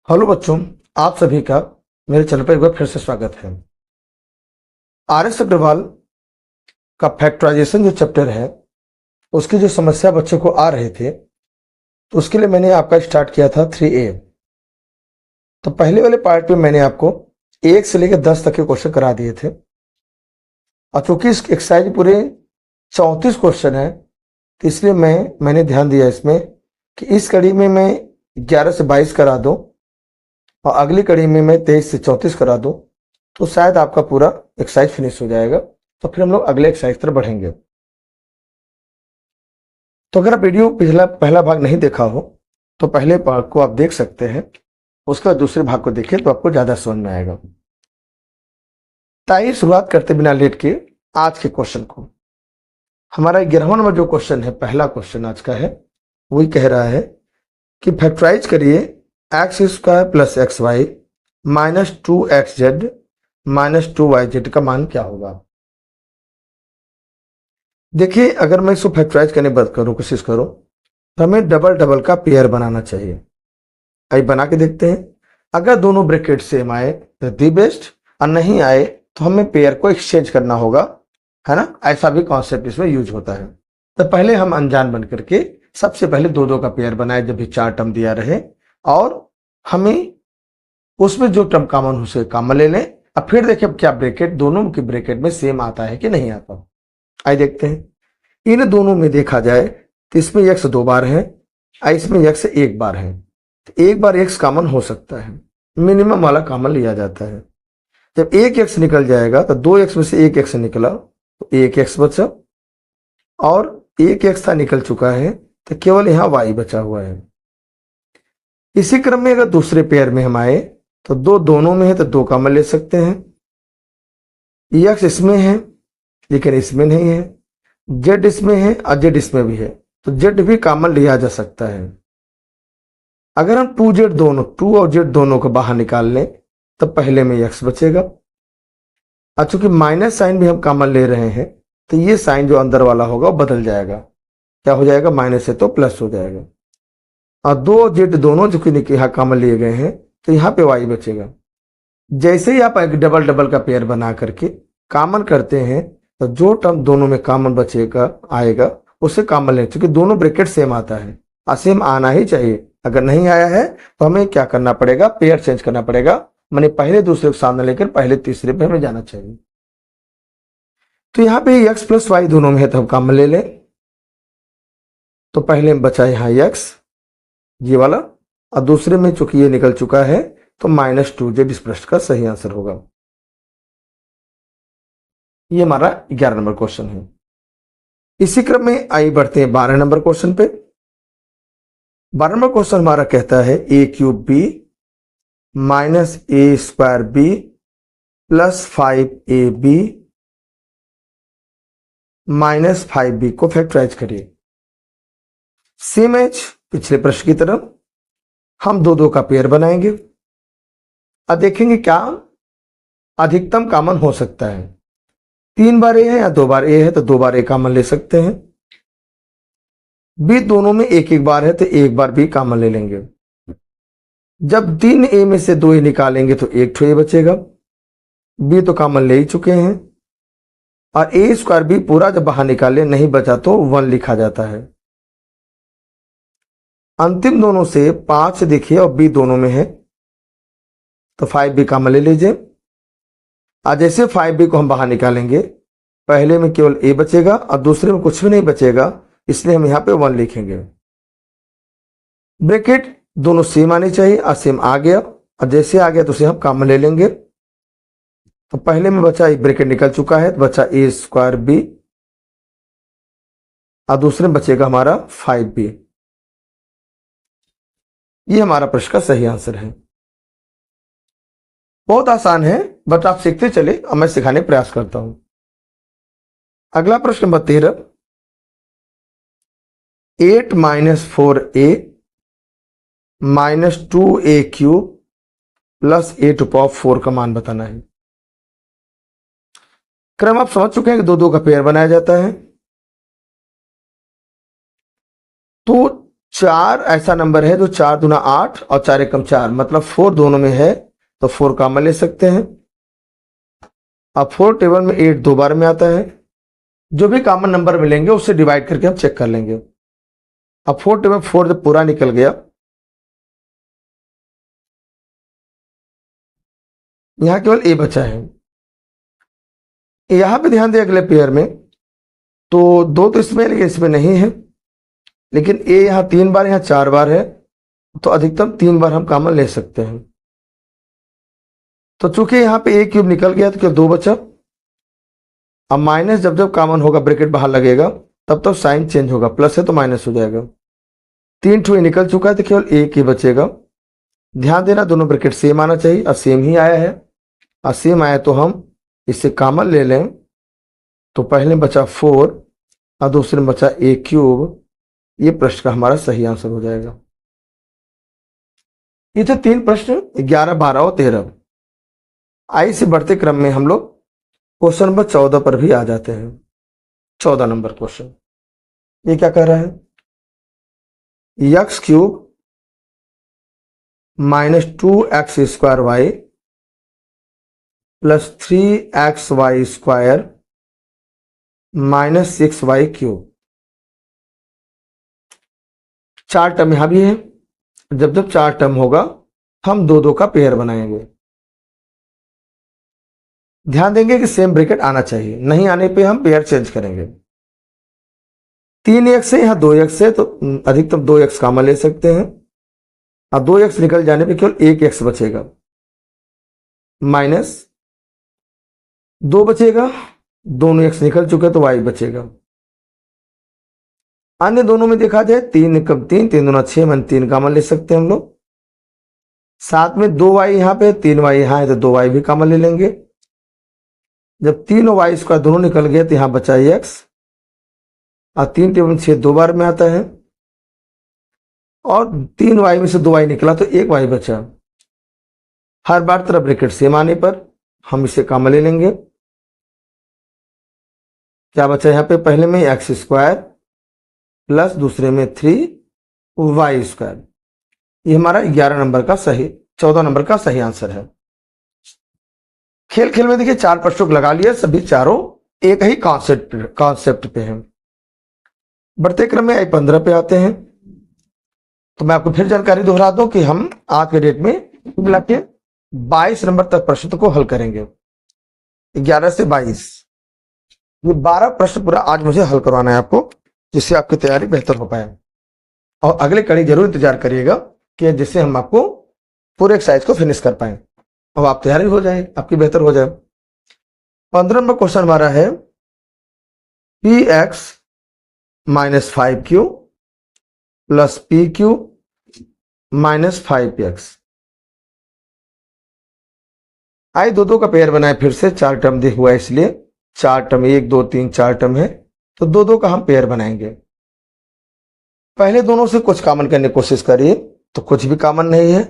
Hello बच्चों, आप सभी का मेरे चैनल पर एक बार फिर से स्वागत है। आर एस अग्रवाल का फैक्टराइजेशन जो चैप्टर है उसकी जो समस्या बच्चों को आ रहे थे तो उसके लिए मैंने आपका स्टार्ट किया था 3A। तो पहले वाले पार्ट में मैंने आपको 1 से लेकर 10 तक के क्वेश्चन करा दिए थे और चूंकि इस एक्सरसाइज पूरे 34 क्वेश्चन है तो इसलिए मैंने ध्यान दिया इसमें कि इस कड़ी में मैं 11 से 22 करा दूं और अगली कड़ी में मैं 23 से 34 करा दूं तो शायद आपका पूरा एक्सरसाइज फिनिश हो जाएगा। तो फिर हम लोग अगले एक्सरसाइज तरफ बढ़ेंगे। तो अगर आप वीडियो पहला भाग नहीं देखा हो तो पहले भाग को आप देख सकते हैं, उसके बाद दूसरे भाग को देखिए तो आपको ज्यादा समझ में आएगा। ताइए शुरुआत करते बिना लेट के आज के क्वेश्चन को। हमारा 11वां नंबर जो क्वेश्चन है, पहला क्वेश्चन आज का है, वही कह रहा है कि फैक्टराइज करिए x² plus XY minus 2XZ minus 2YZ का मान क्या होगा। देखिए, अगर मैं इसको फैक्टराइज करने की बात करूं, कोशिश करूं तो हमें डबल डबल का पेयर बनाना चाहिए। आइए बना के देखते हैं। अगर दोनों ब्रैकेट सेम आए तो दी बेस्ट, और नहीं आए तो हमें पेयर को एक्सचेंज करना होगा, है ना। ऐसा भी कॉन्सेप्ट इसमें यूज होता है। तो पहले हम अनजान बन करके सबसे पहले दो दो का पेयर बनाए, जब भी 4 टर्म दिया रहे, और हमें उसमें जो टर्म कॉमन उसे कॉमन ले लें। अब फिर देखें क्या ब्रैकेट दोनों के ब्रैकेट में सेम आता है कि नहीं आता। आइए देखते हैं। इन दोनों में देखा जाए तो इसमें x 2 बार है और इसमें x 1 बार है। तो एक बार x कॉमन हो सकता है, मिनिमम वाला कॉमन लिया जाता है। जब एक x निकल जाएगा तो 2x में से एक x निकला तो एक x बचा, और एक x था निकल चुका है तो केवल यहाँ y बचा हुआ है। इसी क्रम में अगर दूसरे पेयर में हम आए तो दो दोनों में है तो 2 कॉमन ले सकते हैं। x इसमें है लेकिन इसमें नहीं है, z इसमें है और z इसमें भी है, तो z भी कॉमन लिया जा सकता है। अगर हम 2z दोनों 2 और z दोनों को बाहर निकाल लें तो पहले में x बचेगा, और चूंकि माइनस साइन भी हम कॉमन ले रहे हैं तो ये साइन जो अंदर वाला होगा वो बदल जाएगा। क्या हो जाएगा, माइनस है तो प्लस हो जाएगा। और 2 और z दोनों जो कि यहाँ कॉमन लिए गए हैं तो यहाँ पे y बचेगा। जैसे ही आप एक डबल डबल का पेयर बना करके कॉमन करते हैं तो जो टर्म दोनों में कॉमन बचेगा आएगा उसे कॉमन लें, क्योंकि दोनों ब्रैकेट सेम आता है और सेम आना ही चाहिए। अगर नहीं आया है तो हमें क्या करना पड़ेगा, पेयर चेंज करना पड़ेगा, मैंने पहले दूसरे को सामने लेकर पहले तीसरे पे हमें जाना चाहिए। तो यहाँ पे x प्लस वाई दोनों में है तो हम कॉमन ले लें। तो पहले में बचा यहाँ x ये वाला, और दूसरे में चूंकि ये निकल चुका है तो -2z इस प्रश्न का सही आंसर होगा। ये हमारा 11 नंबर क्वेश्चन है। इसी क्रम में आइए बढ़ते हैं 12 नंबर क्वेश्चन पे। 12 नंबर क्वेश्चन हमारा कहता है a³ minus a² plus 5ab minus 5b को फैक्टराइज करिए। सेम एज पिछले प्रश्न की तरह हम दो दो का पेयर बनाएंगे और देखेंगे क्या अधिकतम कॉमन हो सकता है। 3 बार ए है या 2 बार ए है तो 2 बार ए कॉमन ले सकते हैं। बी दोनों में एक एक बार है तो एक बार बी कॉमन ले लेंगे। जब 3 ए में से 2 ए निकालेंगे तो एक ठो ए बचेगा। बी तो कॉमन ले ही चुके हैं, और a² बी पूरा जब बाहर निकाले नहीं बचा तो 1 लिखा जाता है। अंतिम दोनों से 5 देखिए और बी दोनों में है तो 5b कॉमन ले लीजिए। आज जैसे 5b को हम बाहर निकालेंगे, पहले में केवल a बचेगा और दूसरे में कुछ भी नहीं बचेगा, इसलिए हम यहां पे 1 लिखेंगे। ब्रैकेट दोनों सेम आने चाहिए और सेम आ गया, और जैसे आ गया तो उसे हम कॉमन ले लेंगे। तो पहले में बचा एक ब्रैकेट निकल चुका है तो बचा a²b, और दूसरे में बचेगा हमारा 5b। ये हमारा प्रश्न का सही आंसर है। बहुत आसान है बट आप सीखते चले और मैं सिखाने का प्रयास करता हूं। अगला प्रश्न number 13, 8 - 4a - 2a³ plus a⁴ का मान बताना है। क्रम आप समझ चुके हैं कि दो दो का पेयर बनाया जाता है। तो 4 ऐसा नंबर है जो 4 दूना 8 और 4 एकम 4, मतलब 4 दोनों में है, तो 4 कॉमन ले सकते हैं। अब 4 टेबल में 8 दो बार में आता है, जो भी कॉमन नंबर मिलेंगे उससे डिवाइड करके हम चेक कर लेंगे। अब 4 टेबल 4 जब पूरा निकल गया, यहां केवल ए बचा है। यहां पे ध्यान दें अगले पेयर में, तो 2 तो इसमें लेकिन इसमें नहीं है, लेकिन ए यहां 3 बार, यहां 4 बार है, तो अधिकतम 3 बार हम कॉमन ले सकते हैं। तो चूंकि यहां पे ए क्यूब निकल गया तो केवल 2 बचा। अब माइनस जब जब कॉमन होगा, ब्रैकेट बाहर लगेगा, तब तब साइन चेंज होगा, प्लस है तो माइनस हो जाएगा। 3 ठो निकल चुका है तो केवल एक ही बचेगा। ध्यान देना दोनों ब्रैकेट सेम आना चाहिए, और सेम ही आया है। और सेम आया तो हम इसे कॉमन ले लें, तो पहले बचा 4 और दूसरे में बचा ए क्यूब। ये प्रश्न का हमारा सही आंसर हो जाएगा। ये थे 3 प्रश्न, 11, 12 और 13। आई से बढ़ते क्रम में हम लोग क्वेश्चन नंबर 14 पर भी आ जाते हैं। 14 नंबर क्वेश्चन, ये क्या कह रहा है? X cube minus 2x square Y plus 3xy square minus 6y cube. 4 term यहां भी है। जब जब 4 टर्म होगा हम 2 2 का पेयर बनाएंगे। ध्यान देंगे कि सेम ब्रैकेट आना चाहिए, नहीं आने पे हम पेयर चेंज करेंगे। 3x है, यहां 2x है, तो अधिकतम 2x कॉमन ले सकते हैं। और 2x निकल जाने पे केवल 1x बचेगा, माइनस 2 बचेगा, दोनों x निकल चुके तो y बचेगा। अन्य दोनों में देखा जाए 3 एकम 3, 3 दूना 6, मन 3 कॉमन ले सकते हैं हम लोग। साथ में 2y यहां पे, 3y यहां है, तो 2y भी कॉमन ले लेंगे। जब 3 और y स्क्वायर दोनों निकल गए तो यहां बचा x, और 3 टेबल 6 2 बार में आता है, और 3y में से 2y निकला तो 1y बचा। हर बार तरफ ब्रैकेट सेम आने पर हम इसे कॉमन ले लेंगे। क्या बचा यहां पे? पहले में एक्स स्क्वायर प्लस दूसरे में 3y स्क्वायर। ये हमारा 11 नंबर का सही, 14 नंबर का सही आंसर है। खेल खेल में देखिए 4 प्रश्नों लगा लिया, सभी चारों एक ही कॉन्सेप्ट पे हैं। बढ़ते क्रम में I15 पे आते हैं। तो मैं आपको फिर जानकारी दोहरा दूं कि हम आज के डेट में मिला के 22 नंबर तक प्रश्न को हल करेंगे, 11 से 22। ये 12 प्रश्न पूरा आज मुझे हल करवाना है आपको, जिससे आपकी तैयारी बेहतर हो पाए। और अगले कड़ी जरूर इंतजार करिएगा कि जिससे हम आपको पूरे एक्सरसाइज को फिनिश कर पाए और आप तैयारी हो जाए, आपकी बेहतर हो जाए। 15 नंबर क्वेश्चन हमारा है px minus 5q plus pq minus 5x। आइए 2 2 का पेयर बनाए। फिर से 4 टर्म दिया हुआ है, इसलिए 4 टर्म 1 2 3 4 टर्म है, तो 2 2 का हम पेयर बनाएंगे। पहले दोनों से कुछ कॉमन करने की कोशिश करिए, तो कुछ भी कॉमन नहीं है।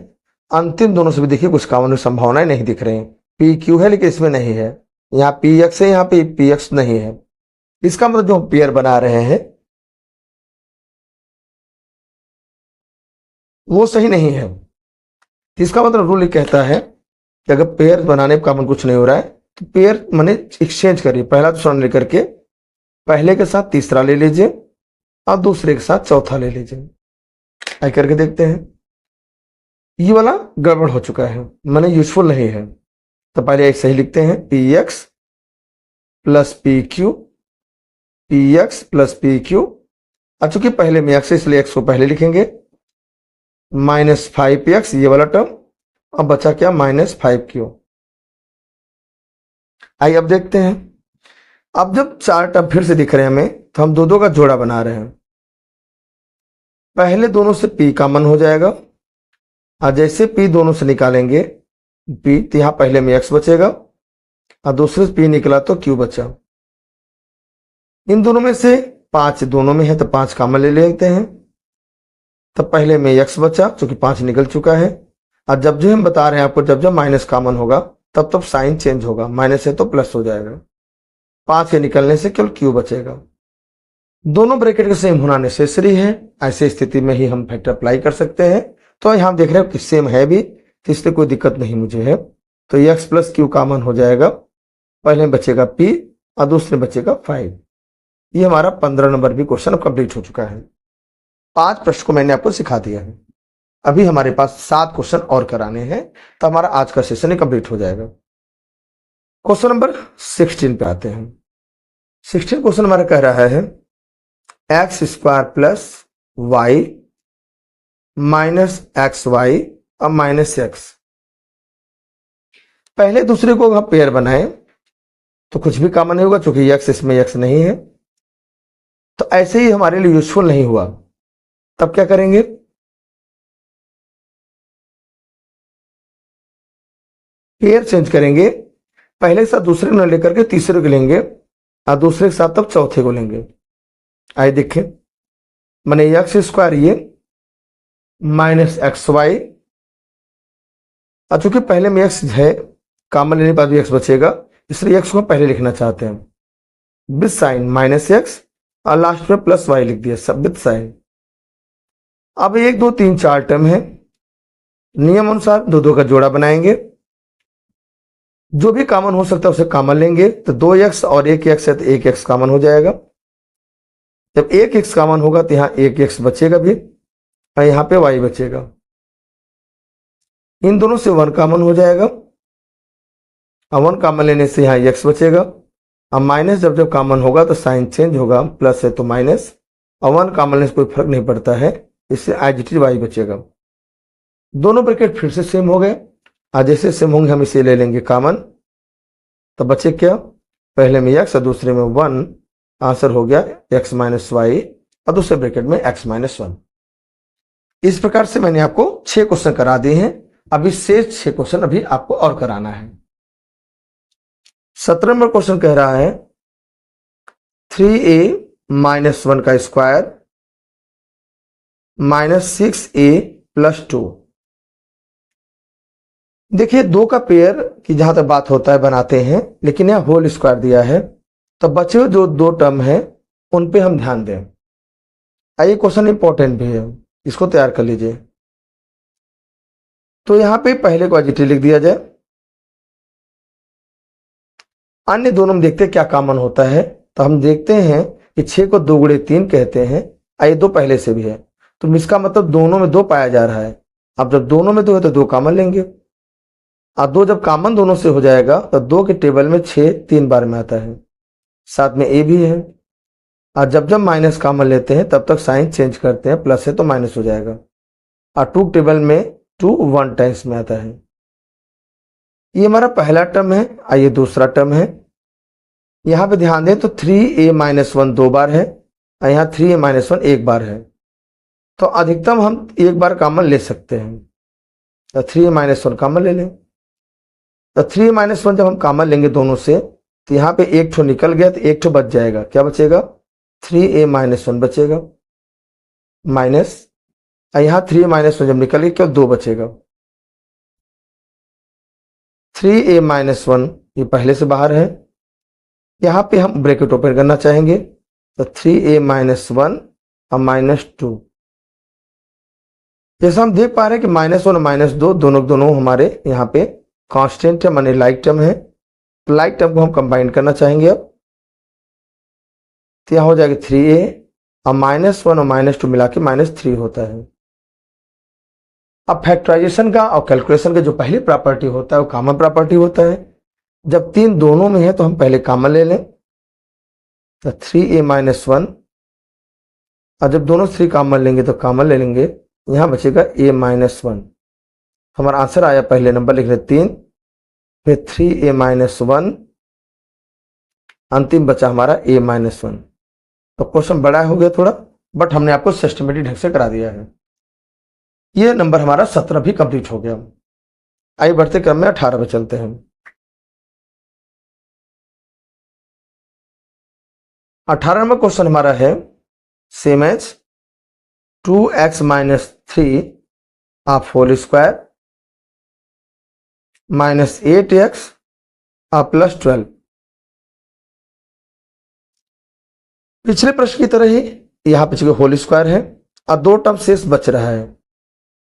अंतिम दोनों से भी देखिए कुछ कॉमन संभावनाएं नहीं दिख रही। पी क्यू है लेकिन इसमें नहीं है, यहाँ पी एक्स है, यहाँ पे पी एक्स नहीं है। इसका मतलब जो हम पेयर बना रहे हैं वो सही नहीं है। इसका मतलब रूल ये कहता है कि अगर पेयर बनाने पर कॉमन कुछ नहीं हो रहा है तो पेयर माने एक्सचेंज करिए। पहला दूसरा लेकर के पहले के साथ तीसरा ले लीजिए और दूसरे के साथ चौथा ले लीजिए। ऐसा करके देखते हैं। ये वाला गड़बड़ हो चुका है, माने यूजफुल नहीं है। तो पहले एक सही लिखते हैं, P x plus P Q, P x plus P Q. अब चूंकि पहले में एक्स है इसलिए एक्स को पहले लिखेंगे, माइनस 5x ये वाला टर्म। अब बचा क्या? Minus 5q। आइए अब देखते हैं। अब जब 4 टर्म फिर से दिख रहे हैं हमें, तो हम 2 2 का जोड़ा बना रहे हैं। पहले दोनों से p कॉमन हो जाएगा, और जैसे p दोनों से निकालेंगे p, तो यहां पहले में x बचेगा और दूसरे से p निकला तो q बचा। इन दोनों में से 5 दोनों में है तो 5 कॉमन ले लेते हैं। तब पहले में x बचा क्योंकि 5 निकल चुका है। और जब जो हम बता रहे हैं आपको, जब जब माइनस कॉमन होगा तब तब साइन चेंज होगा, माइनस है तो प्लस हो जाएगा। 5 के निकलने से केवल q बचेगा। दोनों ब्रैकेट के सेम होना नेसेसरी है, ऐसे स्थिति में ही हम फैक्टर अप्लाई कर सकते हैं। तो यहाँ देख रहे हो कि सेम है भी, तो इसलिए कोई दिक्कत नहीं मुझे है। तो x प्लस क्यू कॉमन हो जाएगा, पहले बचेगा p और दूसरे बचेगा 5। ये हमारा 15 नंबर भी क्वेश्चन कंप्लीट हो चुका है। 5 प्रश्न को मैंने आपको सिखा दिया है। अभी हमारे पास 7 क्वेश्चन और कराने हैं, तो हमारा आज का सेशन ही कंप्लीट हो जाएगा। क्वेश्चन नंबर 16 पे आते हैं। 16 क्वेश्चन हमारा कह रहा है X square plus Y minus X Y और माइनस एक्स। पहले दूसरे को हम पेयर बनाए तो कुछ भी कॉमन नहीं होगा, क्योंकि एक्स इसमें एक्स नहीं है, तो ऐसे ही हमारे लिए यूजफुल नहीं हुआ। तब क्या करेंगे, पेयर चेंज करेंगे। पहले के साथ दूसरे को लेकर के तीसरे को लेंगे और दूसरे के साथ तब चौथे को लेंगे। आइए देखें, मैंने एक्स स्क्वायर ये माइनस एक्स वाई, और चूंकि पहले में एक्स है, कॉमन लेने पर भी एक्स बचेगा, इसलिए एक्स को पहले लिखना चाहते हैं विद साइन माइनस एक्स और लास्ट में प्लस वाई लिख दिया सब विद साइन। अब 1 2 3 4 टर्म है, नियम अनुसार दो दो का जोड़ा बनाएंगे, जो भी कॉमन हो सकता है उसे कॉमन लेंगे। तो 2x और 1x है तो 1x कॉमन हो जाएगा। जब 1x कॉमन होगा तो यहाँ 1x बचेगा भी और यहाँ पे y बचेगा। इन दोनों से 1 कॉमन हो जाएगा और 1 कॉमन लेने से यहाँ x बचेगा। अब माइनस जब जब कॉमन होगा तो साइन चेंज होगा, प्लस है तो माइनस, और 1 कॉमन लेने से कोई फर्क नहीं पड़ता है, इससे एज y बचेगा। दोनों ब्रैकेट फिर से सेम हो गए, आज जैसे सेम होंगे हम इसे ले लेंगे कॉमन, तो बचे क्या, पहले में x और दूसरे में 1, आंसर हो गया x माइनस वाई और दूसरे ब्रैकेट में x माइनस 1। इस प्रकार से मैंने आपको 6 क्वेश्चन करा दिए हैं। अभी शेष 6 क्वेश्चन अभी आपको और कराना है। 17 नंबर क्वेश्चन कह रहा है 3a माइनस 1 का स्क्वायर माइनस 6a प्लस 2। देखिए 2 का पेयर की जहां तक बात होता है बनाते हैं, लेकिन यह होल स्क्वायर दिया है, तो बचे हुए जो 2 टर्म है उन पे हम ध्यान दें। ये क्वेश्चन इंपॉर्टेंट भी है, इसको तैयार कर लीजिए। तो यहां पे पहले को एडजेक्टिव लिख दिया जाए, अन्य दोनों में देखते हैं क्या कॉमन होता है। तो हम देखते हैं कि 6 को 2 गुणे 3 कहते हैं, ये 2 पहले से भी है, तो इसका मतलब दोनों में 2 पाया जा रहा है। अब जब दोनों में 2 है तो 2 कॉमन लेंगे, और 2 जब कॉमन दोनों से हो जाएगा तो 2 के टेबल में 6 3 बार में आता है, साथ में ए भी है। और जब जब माइनस कॉमन लेते हैं तब तक साइन चेंज करते हैं, प्लस है तो माइनस हो जाएगा। और 2 टेबल में 2 1 टाइम्स में आता है। ये हमारा पहला टर्म है, आइए दूसरा टर्म है। यहां पे ध्यान दें तो 3a माइनस 1 2 बार है और यहाँ 3a माइनस 1 1 बार है, तो अधिकतम हम 1 बार कॉमन ले सकते हैं। तो 3a माइनस 1 कॉमन ले लें। तो 3a माइनस 1 जब हम कॉमन लेंगे दोनों से, तो यहाँ पे एक ठो निकल गया तो एक ठो बच जाएगा। क्या बचेगा, 3a माइनस 1 बचेगा, माइनस, यहाँ 3a माइनस 1 जब निकल गया क्या 2 बचेगा। 3a माइनस 1 ये पहले से बाहर है, यहाँ पे हम ब्रैकेट ओपन करना चाहेंगे, तो 3a माइनस 1 और माइनस 2। जैसा हम देख पा रहे हैं कि माइनस 1 और माइनस 2 दोनों हमारे यहाँ पे कांस्टेंट है, माने लाइक टर्म है। तो लाइक टर्म को हम कंबाइन करना चाहेंगे अब, तो यहाँ हो जाएगा 3a और माइनस 1 और माइनस 2 मिला के माइनस 3 होता है। अब फैक्टराइजेशन का और कैलकुलेशन का जो पहली प्रॉपर्टी होता है वो कॉमन प्रॉपर्टी होता है। जब 3 दोनों में है तो हम पहले कॉमन ले लें, तो 3a माइनस 1, और जब दोनों 3 कॉमन लेंगे तो कॉमन ले लेंगे, यहाँ बचेगा a माइनस 1। हमारा आंसर आया पहले नंबर लिख रहे 3, फिर 3a माइनस 1, अंतिम बचा हमारा a माइनस 1। तो क्वेश्चन बड़ा हो गया थोड़ा, बट हमने आपको सिस्टमेटिक ढंग से करा दिया है। ये नंबर हमारा 17 भी कंप्लीट हो गया। आइए बढ़ते क्रम में 18 पे चलते हैं। 18 नंबर क्वेश्चन हमारा है सेम एज 2x माइनस 3 आप होल स्क्वायर माइनस 8x आप प्लस 12। पिछले प्रश्न की तरह ही यहाँ पे चूंकि होल स्क्वायर है और दो टर्म शेष बच रहा है,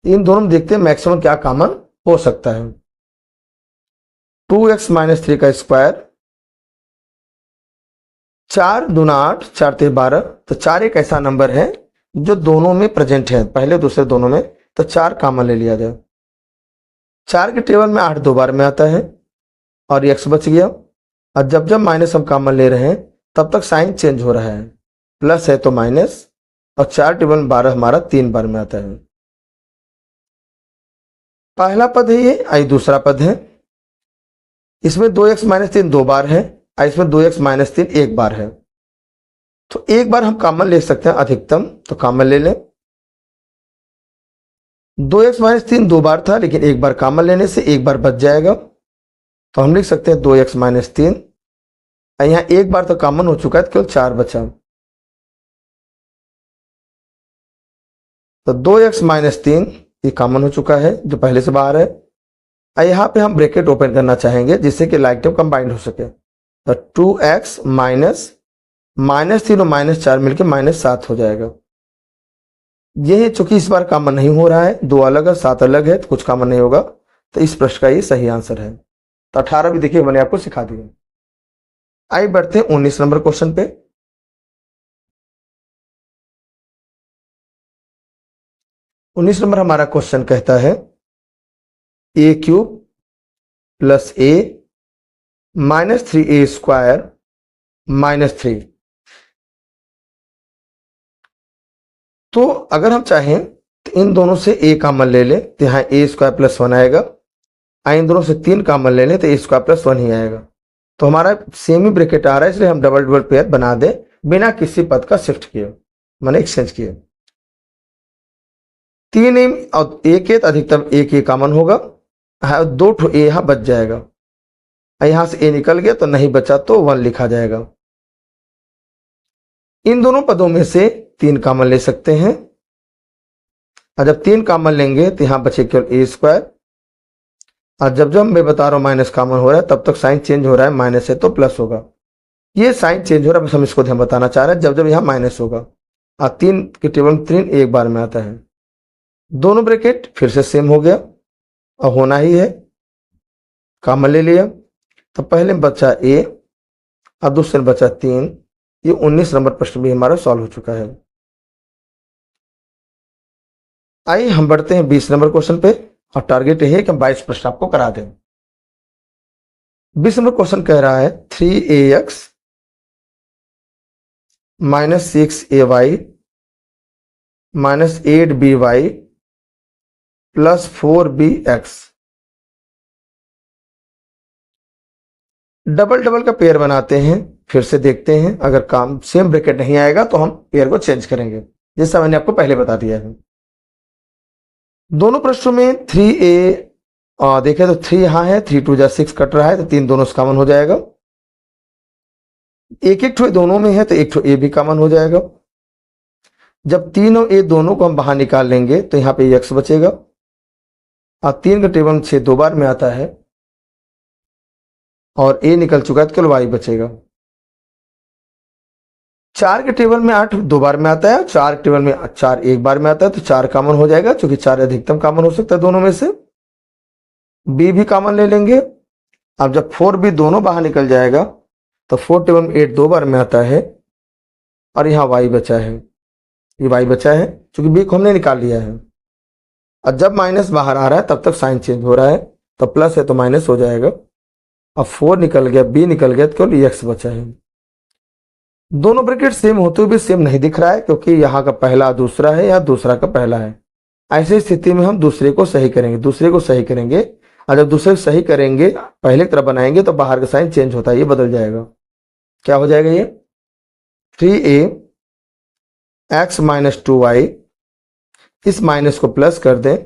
इन दोनों में देखते हैं मैक्सिमम क्या कॉमन हो सकता है। 2x - 3 का स्क्वायर, 4 दूना 8, 4 3 12, तो 4 एक ऐसा नंबर है जो दोनों में प्रेजेंट है, पहले दूसरे दोनों में, तो 4 कॉमन ले लिया जाए। 4 के टेबल में 8 दो बार में आता है और x बच गया। और जब जब माइनस हम कॉमन ले रहे हैं तब तक साइन चेंज हो रहा है, प्लस है तो माइनस, और 4 टेबल में 12 हमारा 3 बार में आता है। पहला पद है ये, आई दूसरा पद है। इसमें 2x - 3 दो बार है, इसमें 2x - 3 एक बार है। तो एक बार हम कॉमन ले सकते हैं अधिकतम, तो कॉमन ले लें। 2x - 3 दो बार था, लेकिन एक बार कॉमन लेने से एक बार बच जाएगा, तो हम लिख सकते हैं 2x - 3। यहां एक बार तो कॉमन हो चुका है, तो केवल 4 बचा, तो 2x - 3 ये कॉमन हो चुका है जो पहले से बाहर है। यहां पे हम ब्रैकेट ओपन करना चाहेंगे जिससे कि लाइक टर्म कंबाइंड हो सके, तो 2x - -3 और -4 मिलकर -7 हो जाएगा। यह चूंकि इस बार कॉमन नहीं हो रहा है, दो अलग है 7 अलग है, तो कुछ कॉमन नहीं होगा, तो इस प्रश्न का ये सही आंसर है। तो 18 भी देखिए मैंने आपको सिखा दिया। आइए बढ़ते हैं 19 नंबर क्वेश्चन पे। 19 नंबर हमारा क्वेश्चन कहता है a³ + a - 3a² - 3। तो अगर हम चाहें तो इन दोनों से a कॉमन ले लें, तो यहाँ a² + 1 आएगा। इन दोनों से 3 कॉमन ले लें तो a² + 1 ही आएगा। तो हमारा सेम ही ब्रैकेट आ रहा है, इसलिए हम डबल डबल पेयर बना दें बिना किसी पद का शिफ्ट किए, मैंने एक्सचेंज किए। 3 a और एक है तो अधिकतम एक a कॉमन होगा, 2 ठो a यहाँ बच जाएगा। यहां से a निकल गया तो नहीं बचा, तो 1 लिखा जाएगा। इन दोनों पदों में से 3 कॉमन ले सकते हैं, और जब 3 कॉमन लेंगे तो यहां बचे केवल a²। और जब जब मैं बता रहा हूं माइनस कॉमन हो रहा है तब तक साइन चेंज हो रहा है, माइनस है तो प्लस होगा। ये साइन चेंज हो रहा है, बस हम इसको ध्यान बताना चाह रहे हैं, जब जब यहां माइनस होगा। और 3 के टेबल में 3 एक बार में आता है। दोनों ब्रैकेट फिर से सेम हो गया, और होना ही है, कॉमन ले लिया, तो पहले में बचा a और दूसरे में बचा 3। ये 19 नंबर प्रश्न भी हमारा सॉल्व हो चुका है। आइए हम बढ़ते हैं 20 नंबर क्वेश्चन पे, और टारगेट यही है कि हम 22 प्रश्न आपको करा दें। 20 नंबर क्वेश्चन कह रहा है 3ax - 6ay - 8by + 4bx। Double double का पेयर बनाते हैं, फिर से देखते हैं, अगर काम सेम ब्रैकेट नहीं आएगा तो हम पेयर को चेंज करेंगे, जैसा मैंने आपको पहले बता दिया है। दोनों प्रश्नों में 3a देखें तो 3 यहां है, 3 2 6 कट रहा है, तो 3 दोनों से कॉमन हो जाएगा। एक एक ठो दोनों में है तो एक ठो a भी कॉमन हो जाएगा। जब 3 और a दोनों को हम बाहर निकाल लेंगे तो यहां पे x बचेगा, और 3 का टेबल में 6 दो बार में आता है, और a निकल चुका है तो केवल y बचेगा। 4 के टेबल में 8 दो बार में आता है, 4 के टेबल में 4 एक बार में आता है, तो 4 कॉमन हो जाएगा, क्योंकि 4 अधिकतम कॉमन हो सकता है दोनों में से। b भी कॉमन ले लेंगे। अब जब 4b दोनों बाहर निकल जाएगा तो 4 टेबल में 8 दो बार में आता है, और यहाँ y बचा है, ये y बचा है क्योंकि b को हमने निकाल लिया है। और जब माइनस बाहर आ रहा है तब तक साइन चेंज हो रहा है, तो प्लस है तो माइनस हो जाएगा। अब 4 निकल गया, b निकल गया, तो केवल x बचा है। दोनों ब्रैकेट सेम होते हुए भी सेम नहीं दिख रहा है, क्योंकि यहाँ का पहला दूसरा है, यहाँ दूसरा का पहला है। ऐसी स्थिति में हम दूसरे को सही करेंगे, और जब दूसरे को सही करेंगे, पहले की तरह बनाएंगे, तो बाहर का साइन चेंज होता है, ये बदल जाएगा। क्या हो जाएगा ये 3ax - 2y, इस माइनस को प्लस कर दें,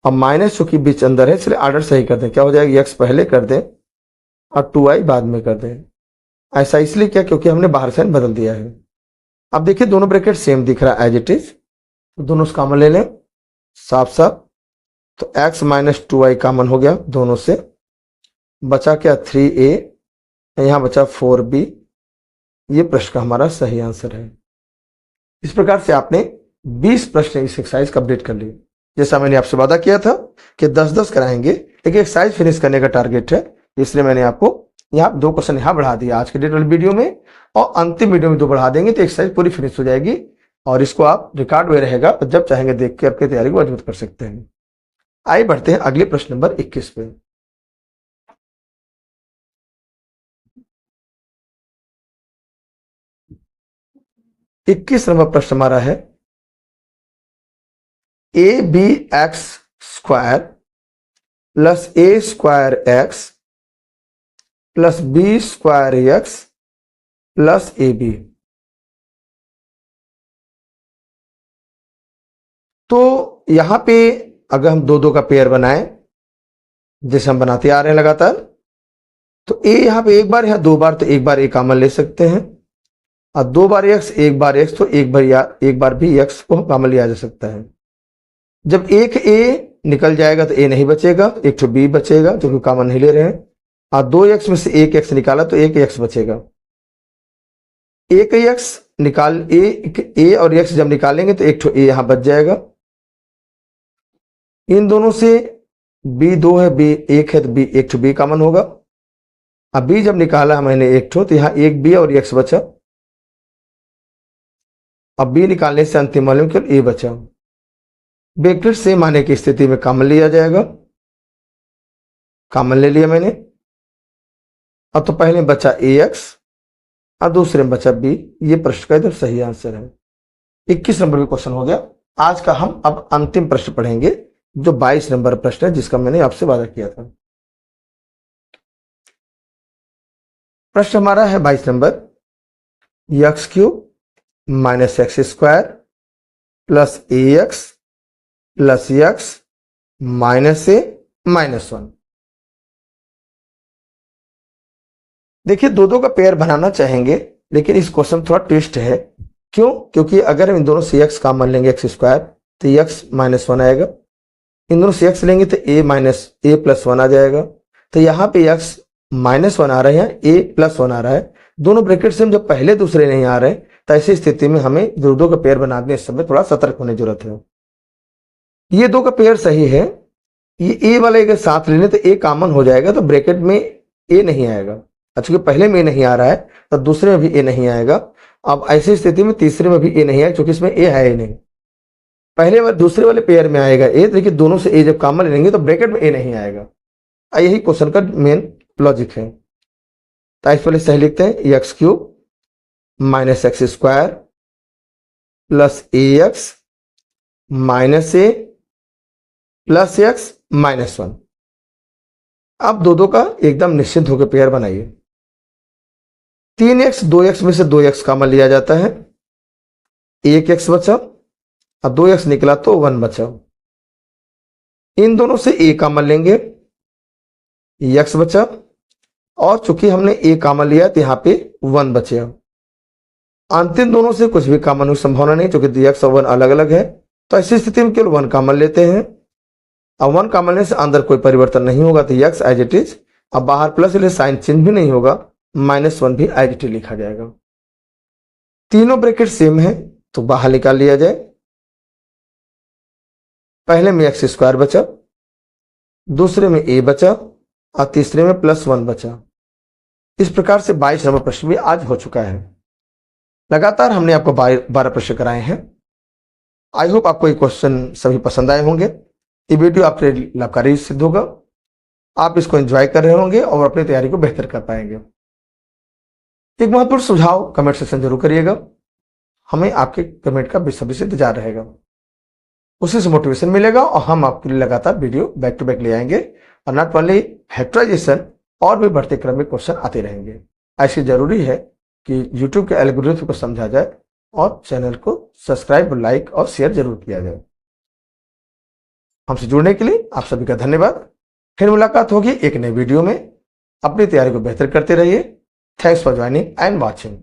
और माइनस चूंकि बीच अंदर है इसलिए ऑर्डर सही कर दें। क्या हो जाएगा, x पहले कर दें और 2y बाद में कर दें। ऐसा इसलिए क्या, क्योंकि हमने बाहर साइन बदल दिया है। अब देखिए दोनों ब्रैकेट सेम दिख रहा है एज इट इज, तो दोनों से कॉमन ले लें साफ साफ, तो x - 2y कॉमन हो गया दोनों से, बचा क्या 3a, यहां बचा 4b, ये प्रश्न का हमारा सही आंसर है। इस प्रकार से आपने 20 प्रश्न इस एक्सरसाइज कंप्लीट कर लिए। जैसा मैंने आपसे वादा किया था कि 10-10 कराएंगे, लेकिन एक्सरसाइज फिनिश करने का टारगेट है, इसलिए मैंने आपको यहाँ 2 क्वेश्चन यहाँ बढ़ा दिया आज के डेट वाली वीडियो में, और अंतिम वीडियो में 2 बढ़ा देंगे तो एक्सरसाइज पूरी फिनिश हो जाएगी, और इसको आप रिकॉर्ड में रहेगा और जब चाहेंगे देख के आपकी तैयारी को मजबूत कर सकते हैं। आइए बढ़ते हैं अगले प्रश्न नंबर 21 पे। इक्कीस नंबर प्रश्न हमारा है A B X square plus A square X plus B square X plus A B. तो यहां पे अगर हम 2-2 का पेयर बनाएं, जैसे हम बनाते आ रहे हैं लगातार, तो ए यहां पे एक बार, यहां 2 बार, तो एक बार ए कॉमन ले सकते हैं, और 2 बार एक्स, एक बार एक्स, तो एक बार भी एक्स को कॉमन लिया जा सकता है। जब एक ए निकल जाएगा तो ए नहीं बचेगा, एक तो बी बचेगा जो कि कॉमन नहीं ले रहे हैं, और 2 एक्स में से एक एक्स निकाला तो एक एक्स बचेगा। एक एक्स निकाल ए और एक्स जब निकालेंगे तो एक तो ए यहां बच जाएगा। इन दोनों से बी 2 है, बी 1 है, तो बी एक तो बी कॉमन होगा। अब बी जब निकाला मैंने एक तो यहां एक बी और एक्स बचा। अब बी निकालने से अंतिम मालूम केवल ए बचा। ब्रैकेट सेम आने की स्थिति में कॉमन लिया जाएगा, कॉमन ले लिया मैंने। अब तो पहले बचा ए एक्स और दूसरे में बचा बी। ये प्रश्न का इधर सही आंसर है। 21 नंबर का क्वेश्चन हो गया। आज का हम अब अंतिम प्रश्न पढ़ेंगे जो 22 नंबर प्रश्न है, जिसका मैंने आपसे वादा किया था। प्रश्न हमारा है 22 number, x cube minus x square plus a x plus x minus a minus 1। देखिए 2-2 का पेयर बनाना चाहेंगे, लेकिन इस क्वेश्चन में थोड़ा ट्विस्ट है। क्यों? क्योंकि अगर हम इन दोनों से एक्स कॉमन लेंगे, एक्स स्क्वायर, तो एक्स माइनस 1 आएगा। इन दोनों से एक्स लेंगे तो ए माइनस ए प्लस 1 आ जाएगा। तो यहाँ पे एक्स माइनस 1 आ रहा है, ए प्लस 1 आ रहा है। दोनों ब्रैकेट से हम जब पहले दूसरे नहीं आ रहे, तो ऐसी स्थिति में हमें 2-2 का पेयर बनाने इस समय थोड़ा सतर्क होने की जरूरत है। ये 2 का पेयर सही है, ये ए वाले अगर साथ लेने तो ए कॉमन हो जाएगा, तो ब्रैकेट में ए नहीं आएगा। चूंकि पहले में ए नहीं आ रहा है तो दूसरे में भी ए नहीं आएगा। अब ऐसी स्थिति में तीसरे में भी ए नहीं आएगा, क्योंकि इसमें ए है ही नहीं। पहले वाले दूसरे वाले पेयर में आएगा ए, लेकिन दोनों से ए जब कॉमन लेंगे तो ब्रैकेट में ए नहीं आएगा। यही क्वेश्चन का मेन लॉजिक है। तो इस पहले सही लिखते हैं, x cube minus x square plus a x minus a plus x minus 1। अब 2-2 का एकदम निश्चिंत होकर पेयर बनाइए। 3x 2x में से 2x कॉमन लिया जाता है, 1x बचा, अब 2x निकला तो 1 बचा। इन दोनों से a कॉमन लेंगे, x बचा, और चूंकि हमने a कॉमन लिया तो यहां पे 1 बचे। अंतिम दोनों से कुछ भी कॉमन की संभावना नहीं, क्योंकि x और 1 अलग अलग है। तो ऐसी स्थिति में केवल 1 कॉमन लेते हैं। अब 1 कॉमन लेने से अंदर कोई परिवर्तन नहीं होगा, तो x एज इट इज। अब बाहर प्लस इसलिए साइन चिन्ह भी नहीं होगा, -1 भी एज इट इज लिखा जाएगा। तीनों ब्रैकेट सेम है तो बाहर निकाल लिया जाए। पहले में एक्स स्क्वायर बचा, दूसरे में ए बचा, और तीसरे में +1 बचा। इस प्रकार से 22 नंबर प्रश्न भी आज हो चुका है। लगातार हमने आपको 12 प्रश्न कराए हैं। आई होप आपको ये क्वेश्चन सभी पसंद आए होंगे। ये वीडियो आपके लिए लाभकारी सिद्ध होगा, आप इसको एंजॉय कर रहे होंगे और अपनी तैयारी को बेहतर कर पाएंगे। एक महत्वपूर्ण सुझाव कमेंट सेक्शन जरूर करिएगा, हमें आपके कमेंट का बेसब्री से इंतजार रहेगा। उसी से मोटिवेशन मिलेगा और हम आपके लिए लगातार वीडियो बैक टू बैक ले आएंगे, और नॉट ओनली फैक्टराइजेशन और भी बढ़ते क्रम में क्वेश्चन आते रहेंगे। ऐसे जरूरी है कि यूट्यूब के एल्गोरिथम को समझा जाए और चैनल को सब्सक्राइब, लाइक और शेयर जरूर किया जाए। हमसे जुड़ने के लिए आप सभी का धन्यवाद। फिर मुलाकात होगी एक नई वीडियो में। अपनी तैयारी को बेहतर करते रहिए। Thanks for joining and watching.